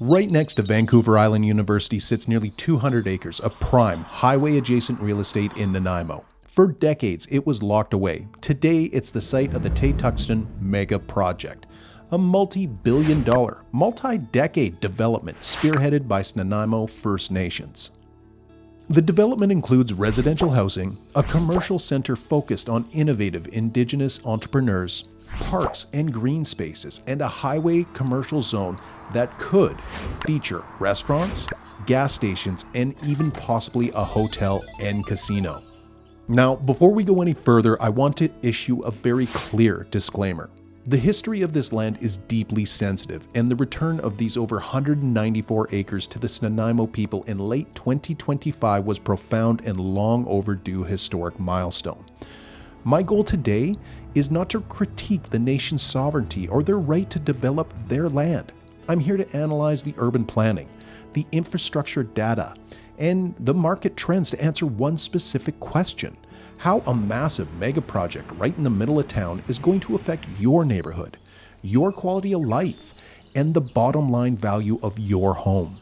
Right next to Vancouver Island University sits nearly 200 acres of prime, highway-adjacent real estate in Nanaimo. For decades, it was locked away. Today, it's the site of the Tuxton Mega Project, a multi-billion-dollar, multi-decade development spearheaded by Snuneymuxw First Nations. The development includes residential housing, a commercial center focused on innovative Indigenous entrepreneurs, parks and green spaces, and a highway commercial zone that could feature restaurants, gas stations, and even possibly a hotel and casino. Now, before we go any further, I want to issue a very clear disclaimer. The history of this land is deeply sensitive, and the return of these over 194 acres to the Snuneymuxw people in late 2025 was profound and long overdue historic milestone. My goal today is not to critique the nation's sovereignty or their right to develop their land. I'm here to analyze the urban planning, the infrastructure data, and the market trends to answer one specific question: how a massive mega project right in the middle of town is going to affect your neighborhood, your quality of life, and the bottom line value of your home.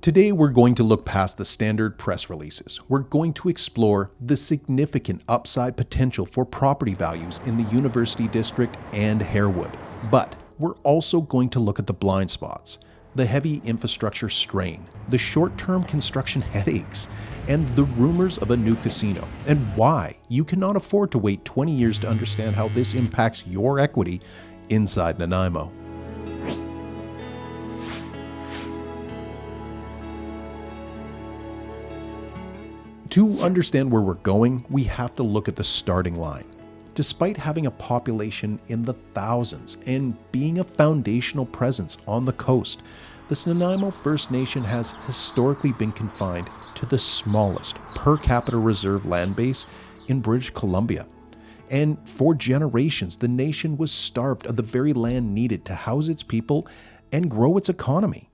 Today, we're going to look past the standard press releases. We're going to explore the significant upside potential for property values in the University District and Harewood. But we're also going to look at the blind spots, the heavy infrastructure strain, the short-term construction headaches, and the rumors of a new casino, and why you cannot afford to wait 20 years to understand how this impacts your equity inside Nanaimo. To understand where we're going, we have to look at the starting line. Despite having a population in the thousands and being a foundational presence on the coast, the Snuneymuxw First Nation has historically been confined to the smallest per capita reserve land base in British Columbia. And for generations, the nation was starved of the very land needed to house its people and grow its economy.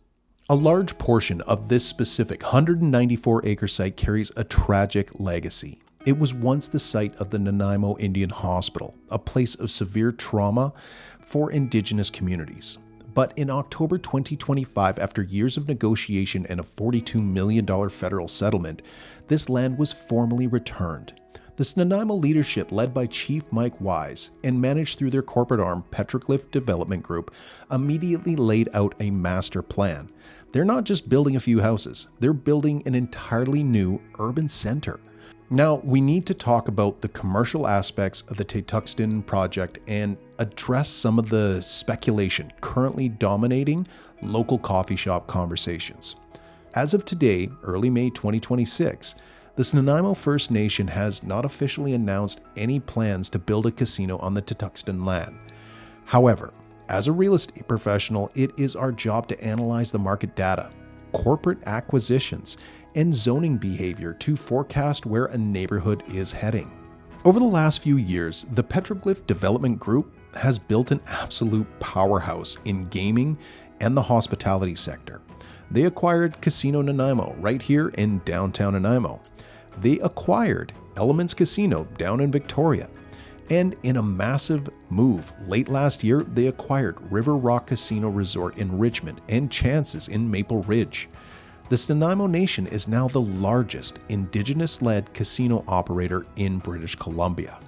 A large portion of this specific 194-acre site carries a tragic legacy. It was once the site of the Nanaimo Indian Hospital, a place of severe trauma for Indigenous communities. But in October 2025, after years of negotiation and a $42 million federal settlement, this land was formally returned. The Snuneymuxw leadership, led by Chief Mike Wise and managed through their corporate arm, Petroglyph Development Group, immediately laid out a master plan. They're not just building a few houses, they're building an entirely new urban center. Now, we need to talk about the commercial aspects of the Tuxton project and address some of the speculation currently dominating local coffee shop conversations. As of today, early May 2026, the Snuneymuxw First Nation has not officially announced any plans to build a casino on the Tuxton land. However, as a real estate professional, it is our job to analyze the market data, corporate acquisitions, and zoning behavior to forecast where a neighborhood is heading. Over the last few years, the Petroglyph Development Group has built an absolute powerhouse in gaming and the hospitality sector. They acquired Casino Nanaimo right here in downtown Nanaimo. They acquired Elements Casino down in Victoria. And in a massive move, late last year, they acquired River Rock Casino Resort in Richmond and Chances in Maple Ridge. The Snuneymuxw Nation is now the largest Indigenous-led casino operator in British Columbia.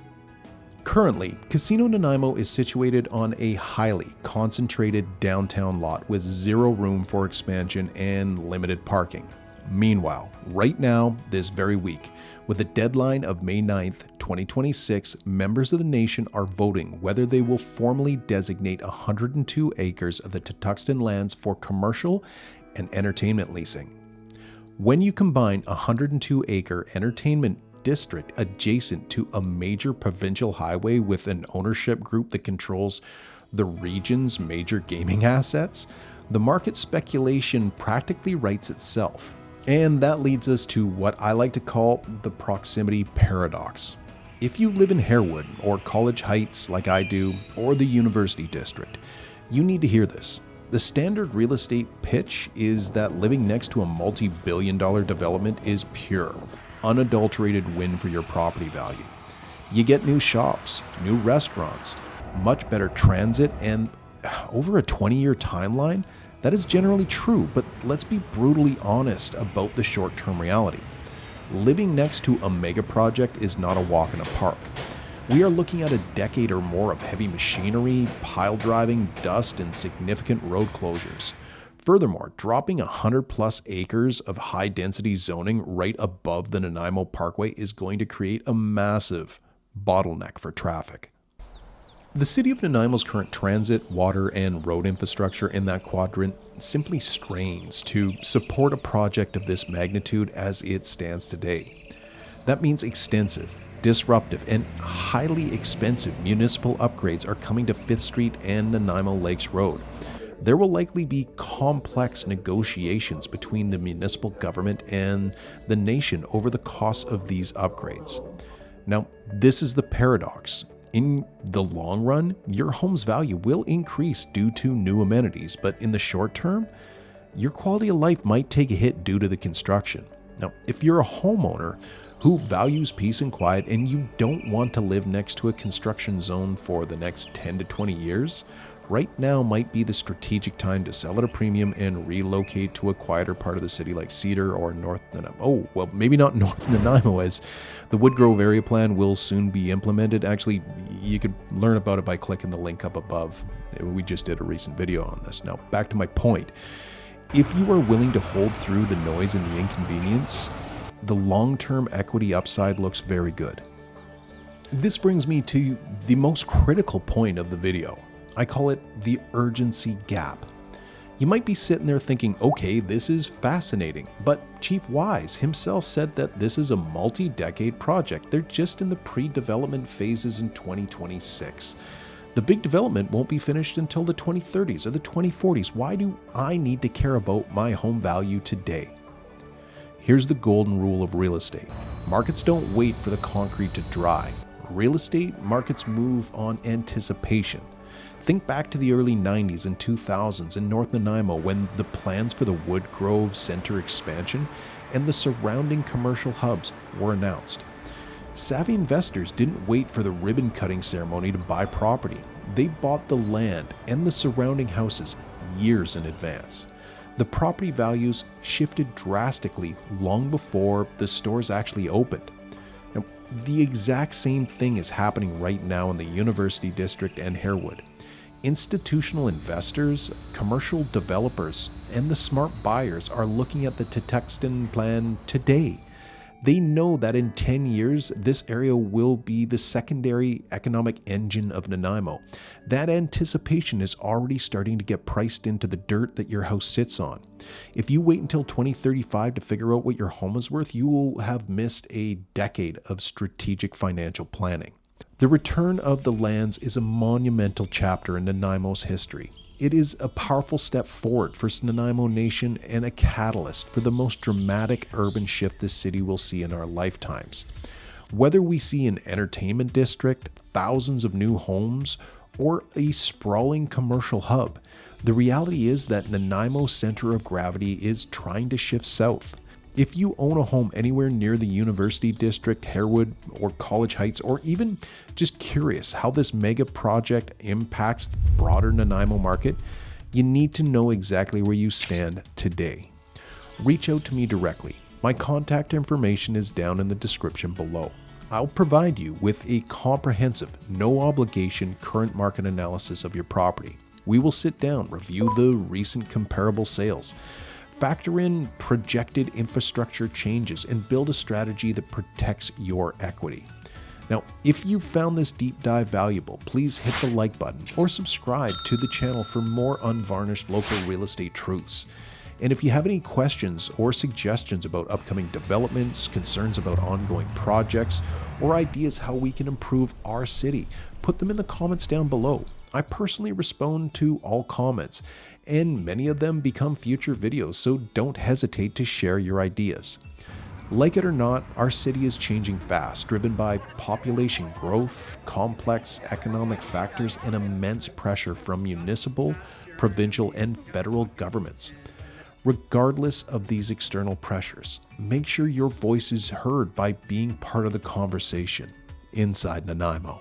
Currently, Casino Nanaimo is situated on a highly concentrated downtown lot with zero room for expansion and limited parking. Meanwhile, right now, this very week, with a deadline of May 9th, 2026, members of the nation are voting whether they will formally designate 102 acres of the Tuxton lands for commercial and entertainment leasing. When you combine a 102-acre entertainment district adjacent to a major provincial highway with an ownership group that controls the region's major gaming assets, the market speculation practically writes itself. And that leads us to what I like to call the proximity paradox. If you live in Harewood or College Heights like I do, or the University District, you need to hear this. The standard real estate pitch is that living next to a multi-billion-dollar development is pure, unadulterated win for your property value. You get new shops, new restaurants, much better transit, and over a 20-year timeline, That is generally true, but let's be brutally honest about the short-term reality. Living next to a mega project is not a walk in a park. We are looking at a decade or more of heavy machinery, pile driving, dust, and significant road closures. Furthermore, dropping 100+ acres of high-density zoning right above the Nanaimo Parkway is going to create a massive bottleneck for traffic. The City of Nanaimo's current transit, water, and road infrastructure in that quadrant simply strains to support a project of this magnitude as it stands today. That means extensive, disruptive, and highly expensive municipal upgrades are coming to 5th Street and Nanaimo Lakes Road. There will likely be complex negotiations between the municipal government and the nation over the cost of these upgrades. Now, this is the paradox. In the long run, your home's value will increase due to new amenities, but in the short term, your quality of life might take a hit due to the construction. Now, if you're a homeowner who values peace and quiet and you don't want to live next to a construction zone for the next 10 to 20 years, right now might be the strategic time to sell at a premium and relocate to a quieter part of the city like Cedar or North Nanaimo. Oh, well, maybe not North Nanaimo, as the Woodgrove area plan will soon be implemented. Actually, you can learn about it by clicking the link up above. We just did a recent video on this. Now, back to my point. If you are willing to hold through the noise and the inconvenience, the long-term equity upside looks very good. This brings me to the most critical point of the video. I call it the urgency gap. You might be sitting there thinking, okay, this is fascinating, but Chief Wise himself said that this is a multi-decade project. They're just in the pre-development phases in 2026. The big development won't be finished until the 2030s or the 2040s. Why do I need to care about my home value today? Here's the golden rule of real estate. Markets don't wait for the concrete to dry. Real estate markets move on anticipation. Think back to the early 90s and 2000s in North Nanaimo when the plans for the Woodgrove Center expansion and the surrounding commercial hubs were announced. Savvy investors didn't wait for the ribbon-cutting ceremony to buy property. They bought the land and the surrounding houses years in advance. The property values shifted drastically long before the stores actually opened. Now, the exact same thing is happening right now in the University District and Harewood. Institutional investors, commercial developers, and the smart buyers are looking at the Tutuxton plan today. They know that in 10 years, this area will be the secondary economic engine of Nanaimo. That anticipation is already starting to get priced into the dirt that your house sits on. If you wait until 2035 to figure out what your home is worth, you will have missed a decade of strategic financial planning. The return of the lands is a monumental chapter in Nanaimo's history. It is a powerful step forward for Nanaimo Nation and a catalyst for the most dramatic urban shift this city will see in our lifetimes. Whether we see an entertainment district, thousands of new homes, or a sprawling commercial hub, the reality is that Nanaimo's center of gravity is trying to shift south. If you own a home anywhere near the University District, Harewood, or College Heights, or even just curious how this mega project impacts the broader Nanaimo market, you need to know exactly where you stand today. Reach out to me directly. My contact information is down in the description below. I'll provide you with a comprehensive, no-obligation current market analysis of your property. We will sit down, review the recent comparable sales, factor in projected infrastructure changes, and build a strategy that protects your equity. Now, if you found this deep dive valuable, please hit the like button or subscribe to the channel for more unvarnished local real estate truths. And if you have any questions or suggestions about upcoming developments, concerns about ongoing projects, or ideas how we can improve our city, put them in the comments down below. I personally respond to all comments, and many of them become future videos, so don't hesitate to share your ideas. Like it or not, our city is changing fast, driven by population growth, complex economic factors, and immense pressure from municipal, provincial, and federal governments. Regardless of these external pressures, make sure your voice is heard by being part of the conversation. Inside Nanaimo.